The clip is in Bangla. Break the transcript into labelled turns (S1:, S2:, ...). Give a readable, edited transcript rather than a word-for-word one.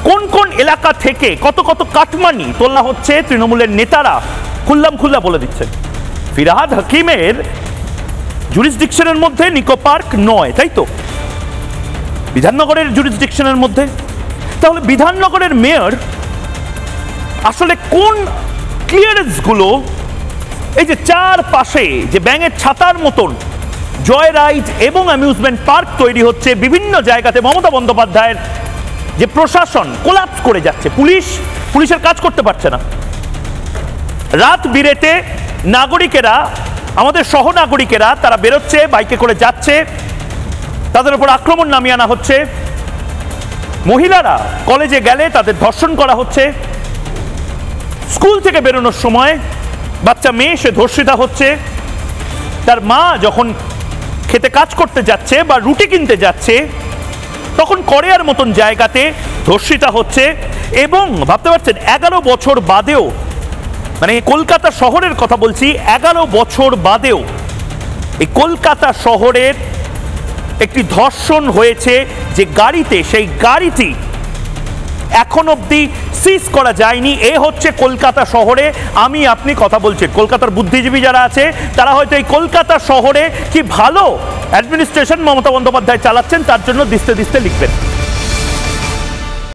S1: কোন কোন এলাকা থেকে কত কত কাটমানি তোলা হচ্ছে তৃণমূলের নেতারা খুল্লা বলে দিচ্ছেন। ফিরহাদ হাকিমের জুরিসডিকশনের মধ্যে নিকো পার্ক নয়, তাই তো? বিধাননগরের জুরিসডিকশনের মধ্যে। তাহলে বিধাননগরের মেয়র আসলে কোন ক্লিয়ারেন্সগুলো, এই যে চারপাশে যে ব্যাঙের ছাতার মতন জয় রাইড এবং অ্যামিউজমেন্ট পার্ক তৈরি হচ্ছে বিভিন্ন জায়গাতে, মমতা বন্দ্যোপাধ্যায়ের যে প্রশাসন কোলাপস করে যাচ্ছে, পুলিশের কাজ করতে পারছে না। রাত বিরেতে নাগরিকেরা, আমাদের সহনাগরিকেরা তারা বেরোচ্ছে, বাইকে করে যাচ্ছে, তাদের উপর আক্রমণ নামিয়ে আনা হচ্ছে। মহিলারা কলেজে গেলে তাদের ধর্ষণ করা হচ্ছে। স্কুল থেকে বেরোনোর সময় বাচ্চা মেয়ে সে ধর্ষিতা হচ্ছে। তার মা যখন খেতে কাজ করতে যাচ্ছে বা রুটি কিনতে যাচ্ছে তখন কড়েয়ার মতন জায়গাতে ধর্ষিতা হচ্ছে। এবং ভাবতে পারছেন 11 বছর বাদেও, মানে কলকাতা শহরের কথা বলছি, 11 বছর বাদেও এই কলকাতা শহরের একটি ধর্ষণ হয়েছে যে গাড়িতে, সেই গাড়িটি এখন অবধি সিজ করা যায়নি। এ হচ্ছে কলকাতা শহরে আমি আপনি কথা বলছি। কলকাতার বুদ্ধিজীবী যারা আছে তারা হয়তো এই কলকাতা শহরে কি ভালো অ্যাডমিনিস্ট্রেশন মমতা বন্দ্যোপাধ্যায় চালাচ্ছেন তার জন্য দিস্তে দিস্তে লিখবেন।